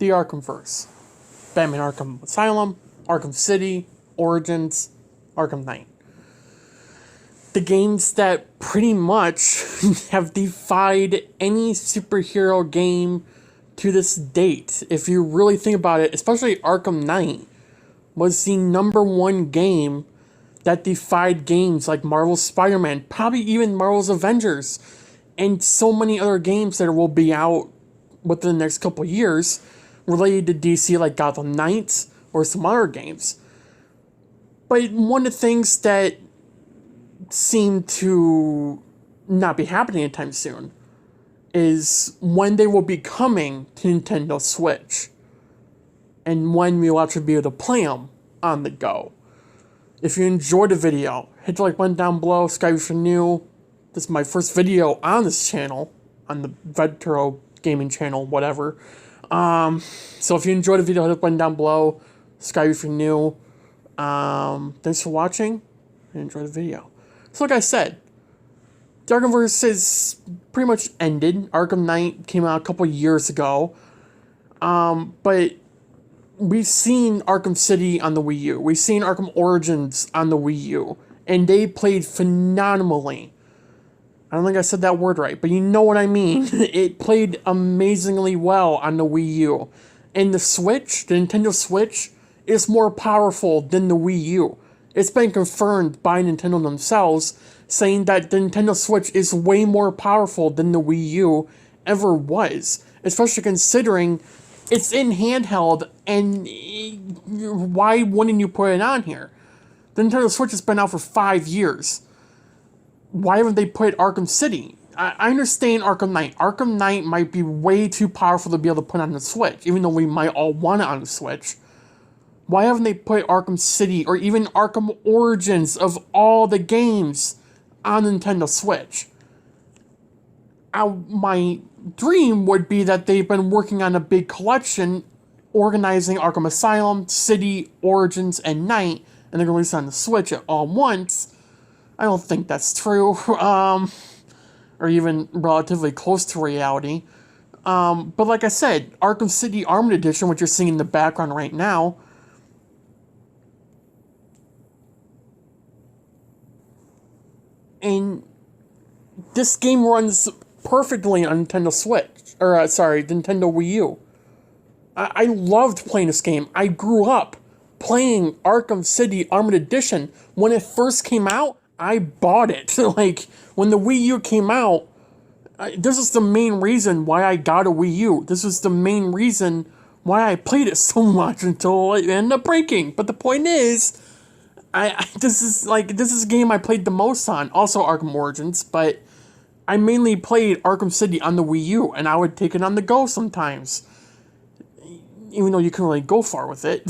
the Arkhamverse. Batman Arkham Asylum, Arkham City, Origins, Arkham Knight. The games that pretty much have defied any superhero game to this date. If you really think about it, especially Arkham Knight was the #1 game that defied games like Marvel's Spider-Man, probably even Marvel's Avengers, and so many other games that will be out within the next couple of years related to DC, like Gotham Knights or some other games. But one of the things that seem to not be happening anytime soon is when they will be coming to Nintendo Switch and when we'll actually be able to play them on the go. If you enjoyed the video, hit the like button down below, subscribe if you're new. This is my first video on this channel, on the Vetro gaming channel, whatever. So if you enjoyed the video, hit the button down below, subscribe if you're new. Thanks for watching, and enjoy the video. So like I said, the Arkhamverse is pretty much ended. Arkham Knight came out a couple years ago. But we've seen Arkham City on the Wii U. We've seen Arkham Origins on the Wii U. And they played phenomenally. I don't think I said that word right, but you know what I mean. It played amazingly well on the Wii U. And the Switch, the Nintendo Switch, is more powerful than the Wii U. It's been confirmed by Nintendo themselves, saying that the Nintendo Switch is way more powerful than the Wii U ever was. Especially considering it's in handheld, and why wouldn't you put it on here? The Nintendo Switch has been out for 5 years. Why haven't they put Arkham City? I understand Arkham Knight. Arkham Knight might be way too powerful to be able to put on the Switch, even though we might all want it on the Switch. Why haven't they put Arkham City or even Arkham Origins of all the games on Nintendo Switch? My dream would be that they've been working on a big collection, organizing Arkham Asylum, City, Origins, and Knight, and they're going to release it on the Switch at all once. I don't think that's true, or even relatively close to reality. But like I said, Arkham City Armored Edition, which you're seeing in the background right now, and this game runs perfectly on Nintendo Switch, or Nintendo Wii U. I loved playing this game. I grew up playing Arkham City Armored Edition. When it first came out, I bought it. Like, when the Wii U came out, this is the main reason why I got a Wii U. This was the main reason why I played it so much until it ended up breaking. But the point is, this is a game I played the most on. Also Arkham Origins, but I mainly played Arkham City on the Wii U, and I would take it on the go sometimes. Even though you couldn't really go far with it.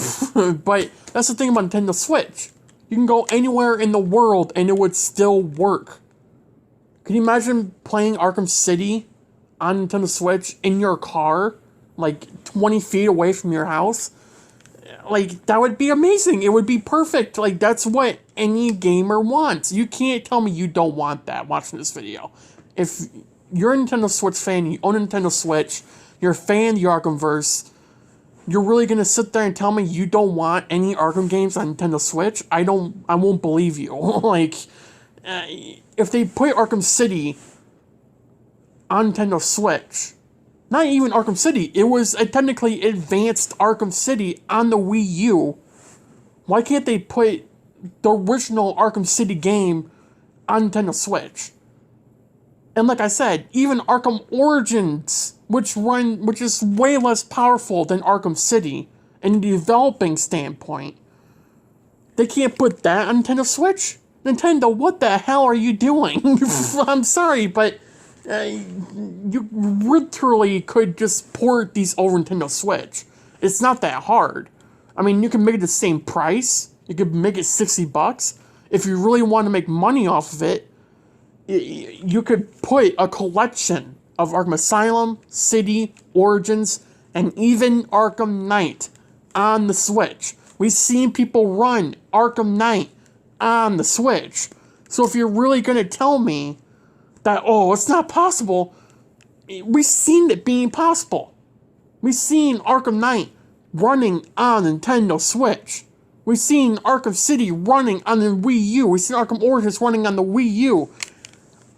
But that's the thing about Nintendo Switch. You can go anywhere in the world and it would still work. Can you imagine playing Arkham City on Nintendo Switch in your car, like 20 feet away from your house? Like, that would be amazing. It would be perfect. Like, that's what any gamer wants. You can't tell me you don't want that watching this video. If you're a Nintendo Switch fan, you own a Nintendo Switch, you're a fan of the Arkhamverse, you're really gonna sit there and tell me you don't want any Arkham games on Nintendo Switch? I won't believe you. Like, if they put Arkham City on Nintendo Switch, not even Arkham City, it was technically advanced Arkham City on the Wii U. Why can't they put the original Arkham City game on Nintendo Switch? And like I said, even Arkham Origins, which is way less powerful than Arkham City in a developing standpoint, they can't put that on Nintendo Switch? Nintendo, what the hell are you doing? I'm sorry, but you literally could just port these over Nintendo Switch. It's not that hard. I mean, you can make it the same price. You could make it $60. If you really want to make money off of it, you could put a collection of Arkham Asylum, City, Origins, and even Arkham Knight on the Switch. We've seen people run Arkham Knight on the Switch. So if you're really going to tell me that, oh, it's not possible, we've seen it being possible. We've seen Arkham Knight running on Nintendo Switch. We've seen Arkham City running on the Wii U. We've seen Arkham Origins running on the Wii U.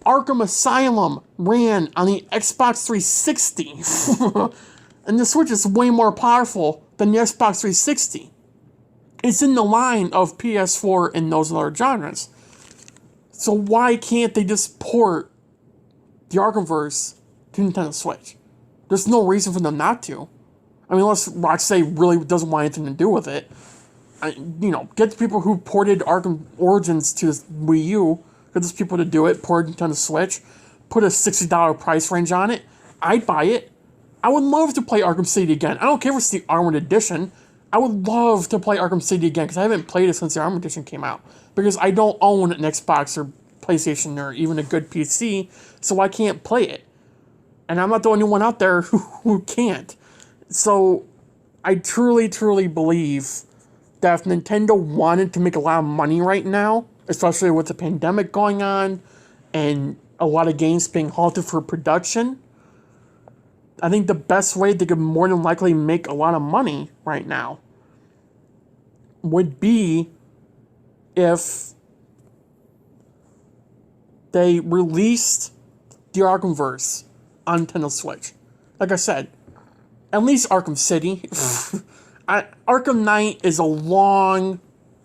Arkham Asylum ran on the Xbox 360. And the Switch is way more powerful than the Xbox 360. It's in the line of PS4 and those other genres. So why can't they just port the Arkhamverse to Nintendo Switch? There's no reason for them not to. I mean, unless Rocksteady really doesn't want anything to do with it. Get the people who ported Arkham Origins to the Wii U, get those people to do it, port it to Nintendo Switch, put a $60 price range on it. I'd buy it. I would love to play Arkham City again. I don't care if it's the Armored Edition. I would love to play Arkham City again, because I haven't played it since the Armored Edition came out. Because I don't own an Xbox or PlayStation or even a good PC, so I can't play it. And I'm not the only one out there who can't. So, I truly, truly believe that if Nintendo wanted to make a lot of money right now, especially with the pandemic going on, and a lot of games being halted for production, I think the best way they could more than likely make a lot of money right now would be if they released the Arkhamverse on Nintendo Switch. Like I said, at least Arkham City. Arkham Knight is a long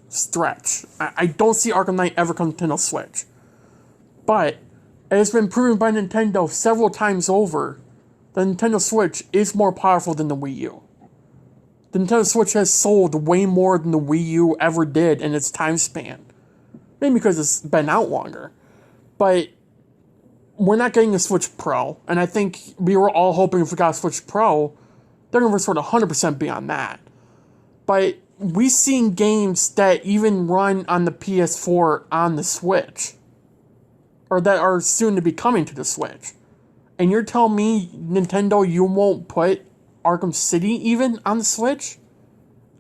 stretch. I don't see Arkham Knight ever come to Nintendo Switch. But it has been proven by Nintendo several times over that the Nintendo Switch is more powerful than the Wii U. The Nintendo Switch has sold way more than the Wii U ever did in its time span. Maybe because it's been out longer. But we're not getting a Switch Pro, and I think we were all hoping if we got a Switch Pro, they're going to sort of 100% be on that. But we've seen games that even run on the PS4 on the Switch, or that are soon to be coming to the Switch. And you're telling me, Nintendo, you won't put Arkham City even on the Switch?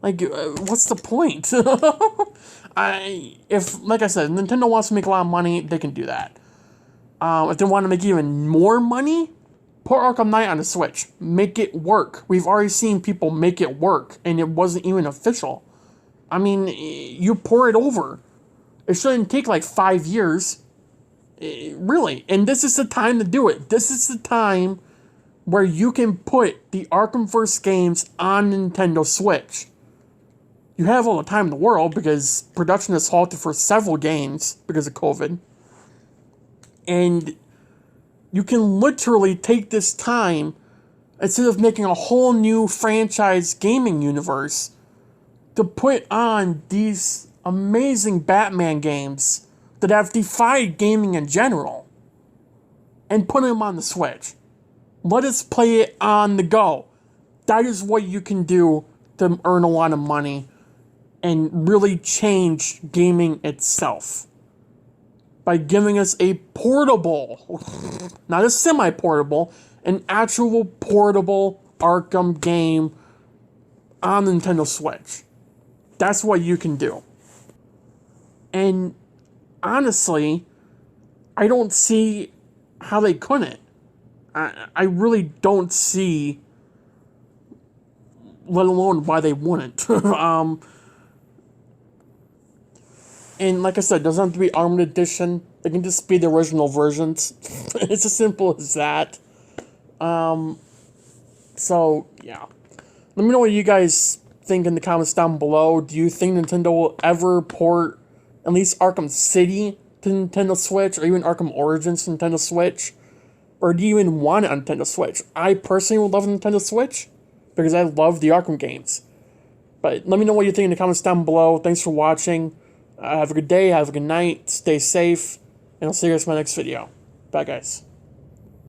Like, what's the point? Like I said, Nintendo wants to make a lot of money, they can do that. If they want to make even more money, put Arkham Knight on the Switch. Make it work. We've already seen people make it work, and it wasn't even official. I mean, you pour it over. It shouldn't take like 5 years. Really. And this is the time to do it. This is the time where you can put the Arkhamverse games on Nintendo Switch. You have all the time in the world because production is halted for several games because of COVID. And you can literally take this time, instead of making a whole new franchise gaming universe, to put on these amazing Batman games that have defied gaming in general, and put them on the Switch. Let us play it on the go. That is what you can do to earn a lot of money and really change gaming itself. By giving us a portable, not a semi-portable, an actual portable Arkham game on the Nintendo Switch. That's what you can do. And honestly, I don't see how they couldn't. I really don't see, let alone why they wouldn't. And like I said, it doesn't have to be Armored Edition. It can just be the original versions. It's as simple as that. So, yeah. Let me know what you guys think in the comments down below. Do you think Nintendo will ever port at least Arkham City to Nintendo Switch, or even Arkham Origins to Nintendo Switch? Or do you even want it on Nintendo Switch? I personally would love a Nintendo Switch, because I love the Arkham games. But let me know what you think in the comments down below. Thanks for watching. Have a good day, have a good night, stay safe, and I'll see you guys in my next video. Bye, guys.